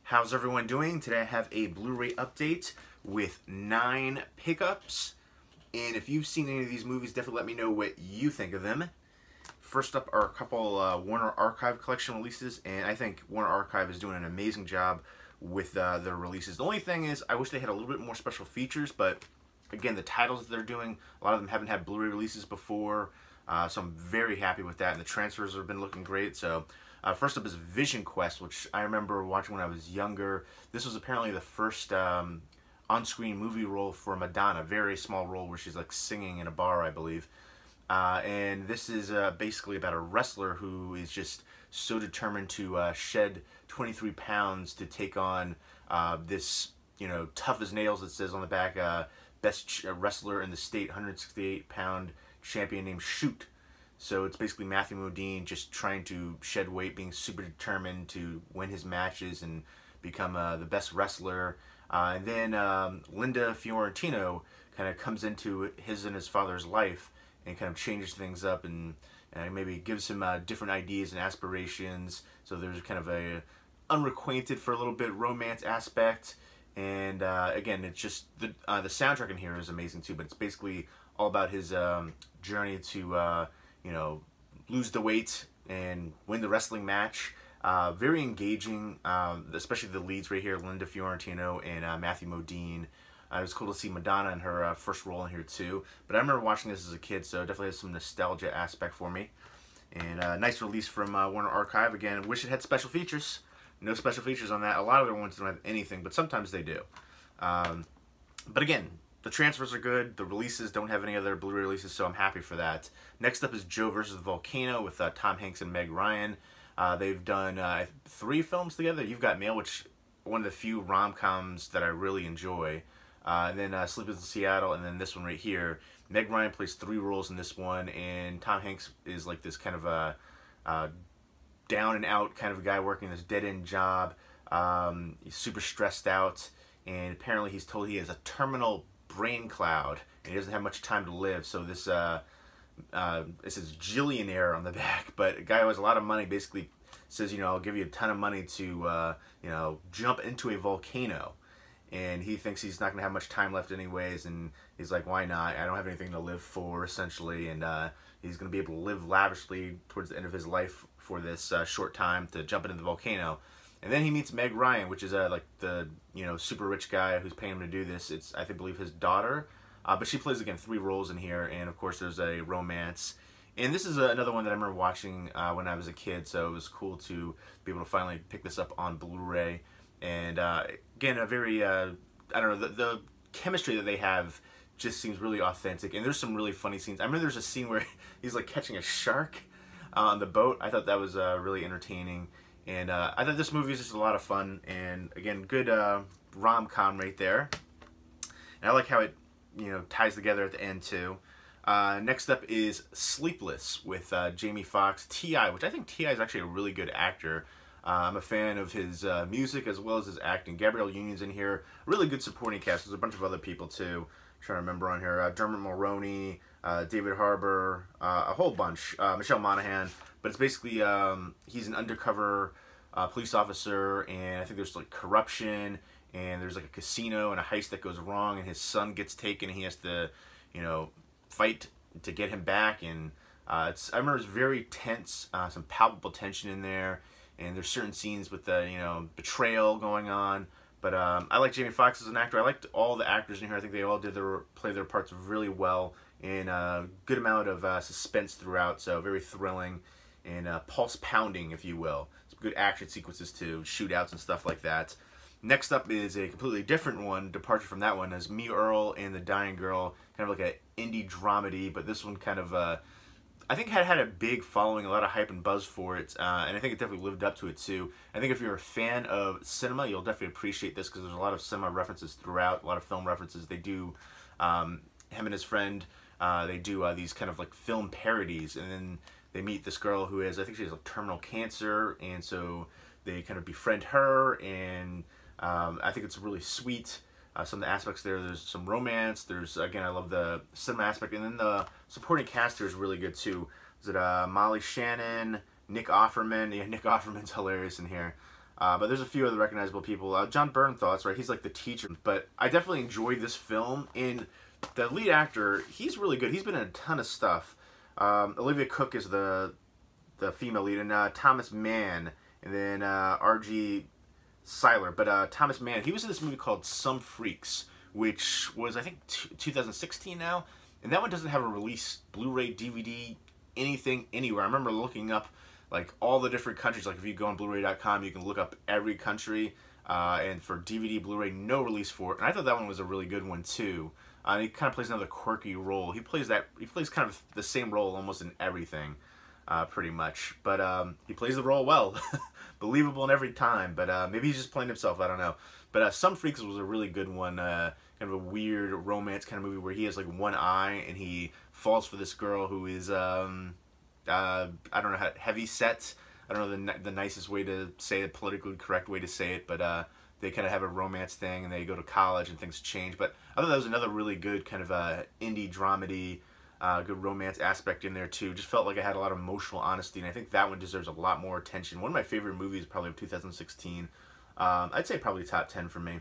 How's everyone doing? Today I have a Blu-ray update with 9 pickups. And if you've seen any of these movies, definitely let me know what you think of them. First up are a couple Warner Archive collection releases, and I think Warner Archive is doing an amazing job with their releases. The only thing is, I wish they had a little bit more special features, but again, the titles that they're doing, a lot of them haven't had Blu-ray releases before, so I'm very happy with that, and the transfers have been looking great. So first up is Vision Quest, which I remember watching when I was younger. This was apparently the first on-screen movie role for Madonna, very small role where she's like singing in a bar, I believe. And this is basically about a wrestler who is just so determined to shed 23 pounds to take on this, tough as nails, it says on the back, best wrestler in the state, 168-pound champion named Shoot. So it's basically Matthew Modine just trying to shed weight, being super determined to win his matches and become the best wrestler. And then Linda Fiorentino kind of comes into his and his father's life and kind of changes things up and maybe gives him different ideas and aspirations. So there's kind of a unrequited for a little bit romance aspect. And again, it's just the soundtrack in here is amazing too. But it's basically all about his journey to lose the weight and win the wrestling match. Very engaging, especially the leads right here, Linda Fiorentino and Matthew Modine. It was cool to see Madonna in her first role in here too. But I remember watching this as a kid, so it definitely has some nostalgia aspect for me. And nice release from Warner Archive. Again, wish it had special features. No special features on that. A lot of their ones don't have anything, but sometimes they do. But again, the transfers are good. The releases don't have any other Blu-ray releases, so I'm happy for that. Next up is Joe Versus the Volcano with Tom Hanks and Meg Ryan. They've done 3 films together. You've Got Mail, which one of the few rom-coms that I really enjoy. And then Sleepless in Seattle, and then this one right here. Meg Ryan plays 3 roles in this one, and Tom Hanks is like this kind of a down and out kind of a guy working this dead-end job. He's super stressed out, and apparently he's told he has a terminal brain cloud, and he doesn't have much time to live. So this this is Jillionaire on the back, but a guy who has a lot of money basically says, I'll give you a ton of money to, jump into a volcano. And he thinks he's not going to have much time left anyways, and he's like, why not? I don't have anything to live for, essentially, and he's going to be able to live lavishly towards the end of his life for this short time to jump into the volcano. And then he meets Meg Ryan, which is like the, super rich guy who's paying him to do this. It's, I believe, his daughter. But she plays, again, 3 roles in here, and of course there's a romance. And this is another one that I remember watching when I was a kid, so it was cool to be able to finally pick this up on Blu-ray. And again, a very, I don't know, the chemistry that they have just seems really authentic. And there's some really funny scenes. I remember there's a scene where he's like catching a shark on the boat. I thought that was really entertaining. And I thought this movie is just a lot of fun. And again, good rom-com right there. And I like how it, ties together at the end too. Next up is Sleepless with Jamie Foxx, T.I., which I think T.I. is actually a really good actor. I'm a fan of his music as well as his acting. Gabrielle Union's in here. Really good supporting cast. There's a bunch of other people too. I'm trying to remember on here. Dermot Mulroney, David Harbour, a whole bunch. Michelle Monaghan. But it's basically, he's an undercover police officer, and I think there's like corruption, and there's like a casino and a heist that goes wrong, and his son gets taken, and he has to, fight to get him back. And I remember it's very tense, some palpable tension in there. And there's certain scenes with the, betrayal going on. But I like Jamie Foxx as an actor. I liked all the actors in here. I think they all play their parts really well. And a good amount of suspense throughout. So very thrilling and pulse pounding, if you will. Some good action sequences too, shootouts and stuff like that. Next up is a completely different one, departure from that one, is Me, Earl, and the Dying Girl. Kind of like an indie dramedy, but this one kind of... I think had a big following, a lot of hype and buzz for it, and I think it definitely lived up to it too. I think if you're a fan of cinema, you'll definitely appreciate this because there's a lot of cinema references throughout, a lot of film references. They do, him and his friend, they do these kind of like film parodies, and then they meet this girl who has, I think she has like terminal cancer, and so they kind of befriend her, and I think it's really sweet. Some of the aspects there's some romance, there's, again, I love the cinema aspect, and then the supporting cast here is really good too. Is it Molly Shannon, Nick Offerman? Yeah, Nick Offerman's hilarious in here. But there's a few other recognizable people. John Bernthal, right? He's like the teacher. But I definitely enjoyed this film. And the lead actor, he's really good. He's been in a ton of stuff. Olivia Cooke is the female lead, and Thomas Mann, and then R.G. Seiler. But Thomas Mann, he was in this movie called Some Freaks, which was, I think, 2016 now. And that one doesn't have a release, Blu-ray, DVD, anything, anywhere. I remember looking up like all the different countries. Like if you go on Blu-ray.com, you can look up every country. And for DVD, Blu-ray, no release for it. And I thought that one was a really good one too. He kind of plays another quirky role. He plays kind of the same role almost in everything, pretty much. But he plays the role well, believable in every time. But maybe he's just playing himself. I don't know. But Some Freaks was a really good one. Kind of a weird romance kind of movie where he has like one eye and he falls for this girl who is I don't know, heavy set. I don't know the nicest way to say it, politically correct way to say it, but they kind of have a romance thing and they go to college and things change. But I thought that was another really good kind of indie dramedy, good romance aspect in there too. Just felt like I had a lot of emotional honesty, and I think that one deserves a lot more attention. One of my favorite movies probably of 2016. I'd say probably top 10 for me.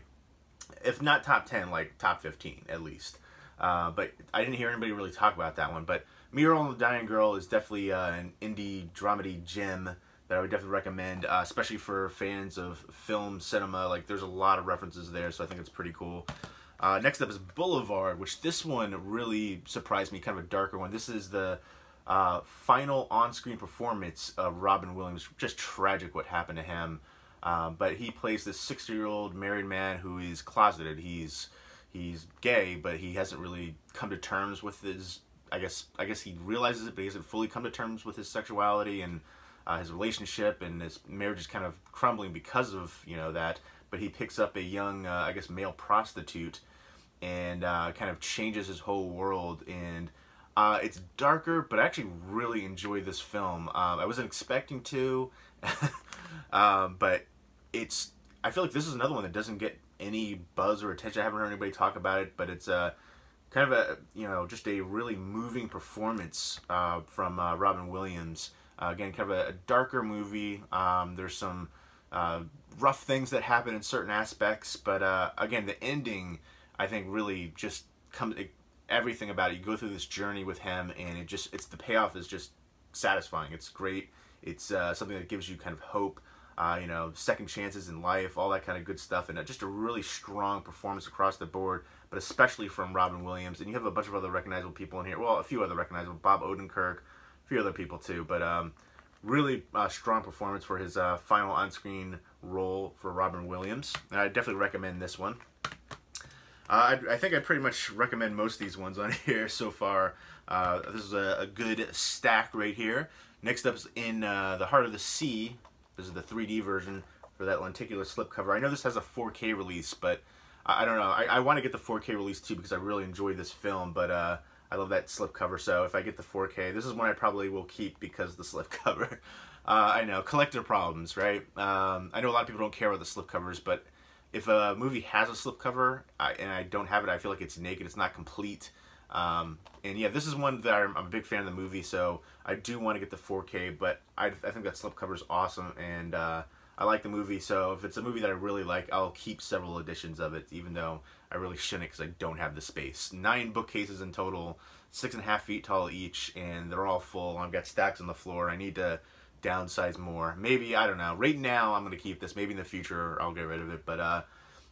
If not top 10, like top 15 at least. But I didn't hear anybody really talk about that one. But Me, Earl, and the Dying Girl is definitely an indie dramedy gem that I would definitely recommend, especially for fans of film, cinema. Like, there's a lot of references there, so I think it's pretty cool. Next up is Boulevard, which this one really surprised me, kind of a darker one. This is the final on-screen performance of Robin Williams. Just tragic what happened to him. But he plays this 60-year-old married man who is closeted. He's gay, but he hasn't really come to terms with his, I guess he realizes it, but he hasn't fully come to terms with his sexuality and his relationship, and his marriage is kind of crumbling because of, you know, that. But he picks up a young, I guess, male prostitute and kind of changes his whole world. And it's darker, but I actually really enjoyed this film. I wasn't expecting to, but I feel like this is another one that doesn't get any buzz or attention. I haven't heard anybody talk about it, but it's kind of a, you know, just a really moving performance from Robin Williams. Again, kind of a darker movie. There's some rough things that happen in certain aspects, but again, the ending, I think, really just comes, everything about it. You go through this journey with him, and it's the payoff is just satisfying. It's great. It's something that gives you kind of hope. You know, second chances in life, all that kind of good stuff, and just a really strong performance across the board, but especially from Robin Williams. And you have a bunch of other recognizable people in here. Well, a few other recognizable, Bob Odenkirk, a few other people too, but really strong performance for his final on-screen role for Robin Williams. And I definitely recommend this one. I think I pretty much recommend most of these ones on here so far. This is a good stack right here. Next up is In the Heart of the Sea. This is the 3D version for that lenticular slipcover. I know this has a 4K release, but I don't know. I want to get the 4K release too because I really enjoy this film, but I love that slipcover. So if I get the 4K, this is one I probably will keep because of the slipcover. I know, collector problems, right? I know a lot of people don't care about the slipcovers, but if a movie has a slipcover and I don't have it, I feel like it's naked, it's not complete. And yeah, this is one that I'm a big fan of the movie, so I do want to get the 4K, but I think that slipcover is awesome, and I like the movie, so if it's a movie that I really like, I'll keep several editions of it, even though I really shouldn't because I don't have the space. 9 bookcases in total, 6.5 feet tall each, and they're all full. I've got stacks on the floor. I need to downsize more. Maybe, I don't know. Right now, I'm going to keep this. Maybe in the future, I'll get rid of it, but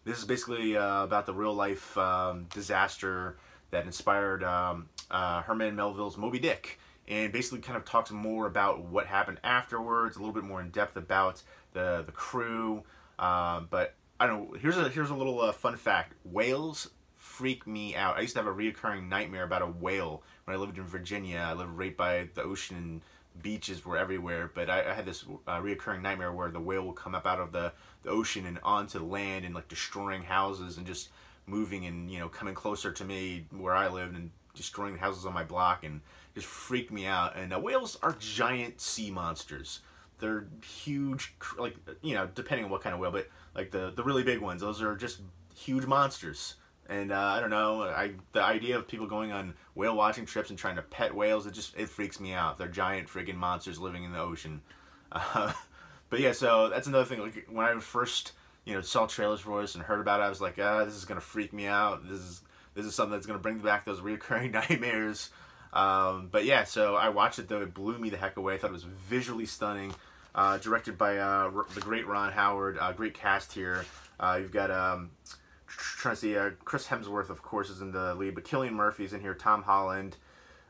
this is basically about the real-life disaster that inspired Herman Melville's Moby Dick, and basically kind of talks more about what happened afterwards, a little bit more in depth about the crew. But I don't know. Here's a little fun fact. Whales freak me out. I used to have a reoccurring nightmare about a whale when I lived in Virginia. I lived right by the ocean, and beaches were everywhere. But I had this reoccurring nightmare where the whale would come up out of the ocean and onto land and like destroying houses and just moving and, you know, coming closer to me where I lived and destroying houses on my block, and just freaked me out. And whales are giant sea monsters. They're huge, like, you know, depending on what kind of whale, but like the really big ones, those are just huge monsters. And I don't know, the idea of people going on whale watching trips and trying to pet whales, it freaks me out. They're giant freaking monsters living in the ocean. But yeah, so that's another thing. Like when I first, saw trailers for this and heard about it, I was like, this is gonna freak me out. This is something that's gonna bring back those recurring nightmares. But yeah, so I watched it though. It blew me the heck away. I thought it was visually stunning. Directed by the great Ron Howard. Great cast here. You've got trying to see Chris Hemsworth, of course, is in the lead, but Cillian Murphy's in here. Tom Holland.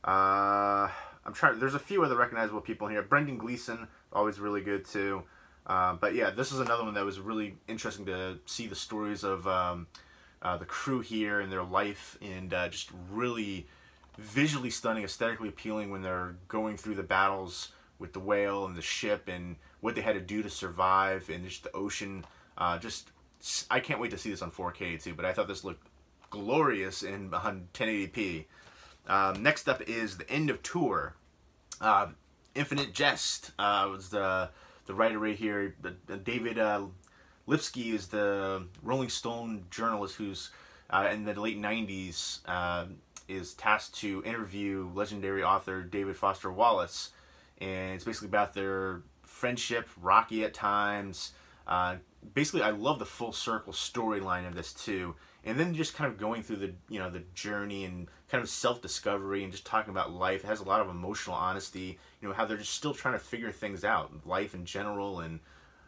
I'm trying. There's a few other recognizable people in here. Brendan Gleeson, always really good too. But yeah, this is another one that was really interesting to see the stories of the crew here and their life, and just really visually stunning, aesthetically appealing when they're going through the battles with the whale and the ship and what they had to do to survive, and just the ocean. I can't wait to see this on 4K too, but I thought this looked glorious on 1080p. Next up is The End of Tour. Infinite Jest was the writer right here. David Lipsky is the Rolling Stone journalist who's in the late 90s is tasked to interview legendary author David Foster Wallace. And it's basically about their friendship, rocky at times. Basically, I love the full circle storyline of this too. And then just kind of going through the the journey and kind of self-discovery and just talking about life. It has a lot of emotional honesty. How they're just still trying to figure things out, life in general. And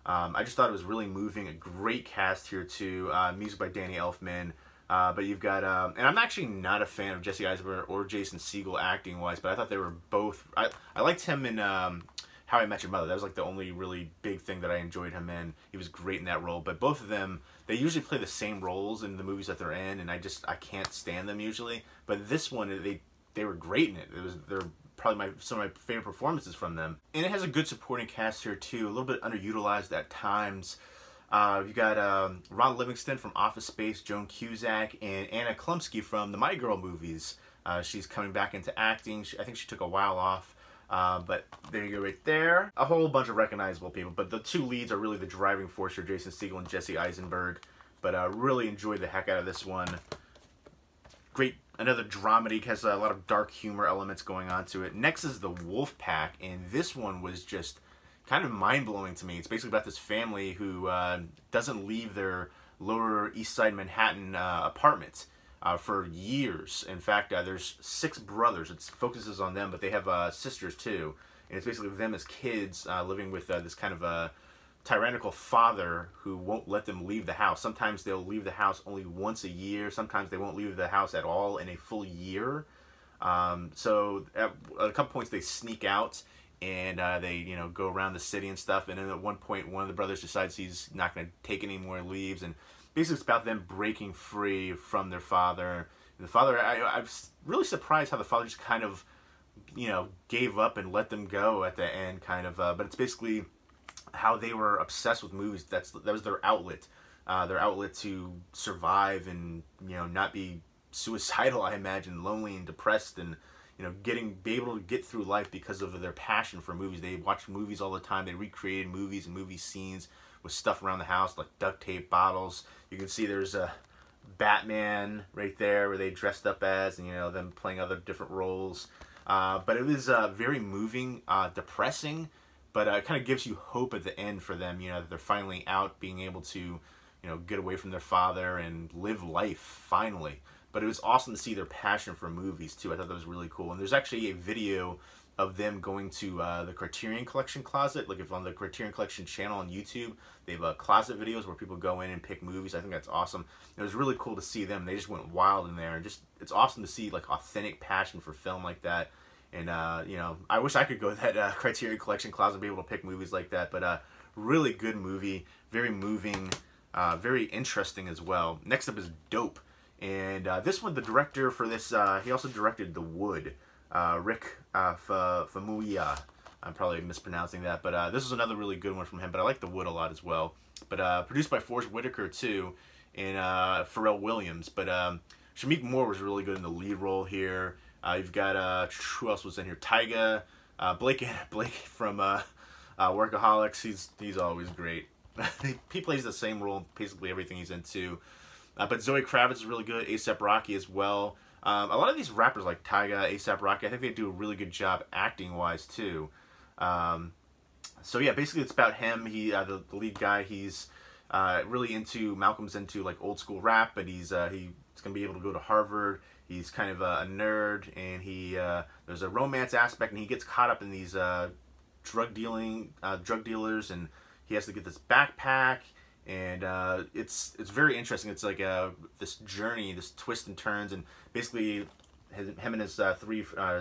I just thought it was really moving. A great cast here too. Music by Danny Elfman. But you've got, and I'm actually not a fan of Jesse Eisenberg or Jason Segel acting-wise, but I thought they were both, I liked him in How I Met Your Mother. That was like the only really big thing that I enjoyed him in. He was great in that role, but both of them, they usually play the same roles in the movies that they're in, and I can't stand them usually. But this one, they were great in it. They're probably some of my favorite performances from them. And it has a good supporting cast here too, a little bit underutilized at times. You've got Ron Livingston from Office Space, Joan Cusack, and Anna Klumsky from the My Girl movies. She's coming back into acting. I think she took a while off, but there you go right there. A whole bunch of recognizable people, but the two leads are really the driving force here, Jason Segel and Jesse Eisenberg. But really enjoyed the heck out of this one. Great, another dramedy, has a lot of dark humor elements going on to it. Next is The Wolf Pack, and this one was just kind of mind-blowing to me. It's basically about this family who doesn't leave their Lower East Side Manhattan apartment for years. In fact, there's 6 brothers. It focuses on them, but they have sisters too. And it's basically them as kids living with this kind of a tyrannical father who won't let them leave the house. Sometimes they'll leave the house only once a year. Sometimes they won't leave the house at all in a full year. So at a couple points they sneak out and they go around the city and stuff. And then at one point one of the brothers decides he's not going to take any more leaves. And basically it's about them breaking free from their father. And the father, I was really surprised how the father just kind of gave up and let them go at the end, kind of. But it's basically how they were obsessed with movies. That was their outlet to survive and not be suicidal. I imagine, lonely and depressed, and be able to get through life because of their passion for movies. They watched movies all the time. They recreated movies and movie scenes with stuff around the house like duct tape, bottles. You can see there's a Batman right there where they dressed up as, and them playing other different roles. But it was very moving, depressing, but it kind of gives you hope at the end for them, that they're finally out, being able to, get away from their father and live life, finally. But it was awesome to see their passion for movies, too. I thought that was really cool. And there's actually a video of them going to the Criterion Collection closet. Like, if on the Criterion Collection channel on YouTube, they have closet videos where people go in and pick movies. I think that's awesome. It was really cool to see them. They just went wild in there. And it's awesome to see, like, authentic passion for film like that. And, I wish I could go to that Criterion Collection closet and be able to pick movies like that. But really good movie, very moving, very interesting as well. Next up is Dope. And this one, the director for this, he also directed The Wood, Rick Famuyiwa. I'm probably mispronouncing that. But this is another really good one from him. But I like The Wood a lot as well. But produced by Forrest Whitaker, too, and Pharrell Williams. But Shameik Moore was really good in the lead role here. You've got, who else was in here? Tyga, Blake from Workaholics. He's always great. He plays the same role in basically everything he's into. But Zoe Kravitz is really good. A$AP Rocky as well. A lot of these rappers like Tyga, A$AP Rocky, I think they do a really good job acting-wise too. So yeah, basically it's about him. He, the lead guy, he's really into, Malcolm's into like old school rap, but he's gonna be able to go to Harvard. He's kind of a nerd, and there's a romance aspect, and he gets caught up in these drug dealers, and he has to get this backpack, and it's very interesting. It's like this journey, this twists and turns, and basically him and his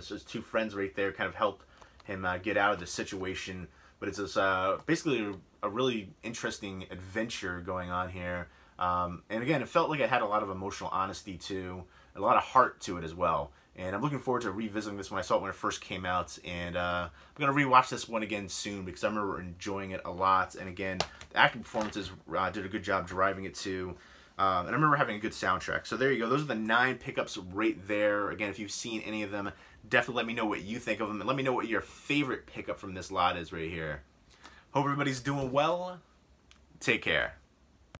his two friends right there kind of help him get out of the situation. But it's this, basically a really interesting adventure going on here. And again, it felt like it had a lot of emotional honesty too, a lot of heart to it as well. And I'm looking forward to revisiting this when I saw it when it first came out. And I'm going to rewatch this one again soon because I remember enjoying it a lot. And again, the acting performances did a good job driving it too. And I remember having a good soundtrack. So there you go. Those are the 9 pickups right there. Again, if you've seen any of them, definitely let me know what you think of them. And let me know what your favorite pickup from this lot is right here. Hope everybody's doing well. Take care.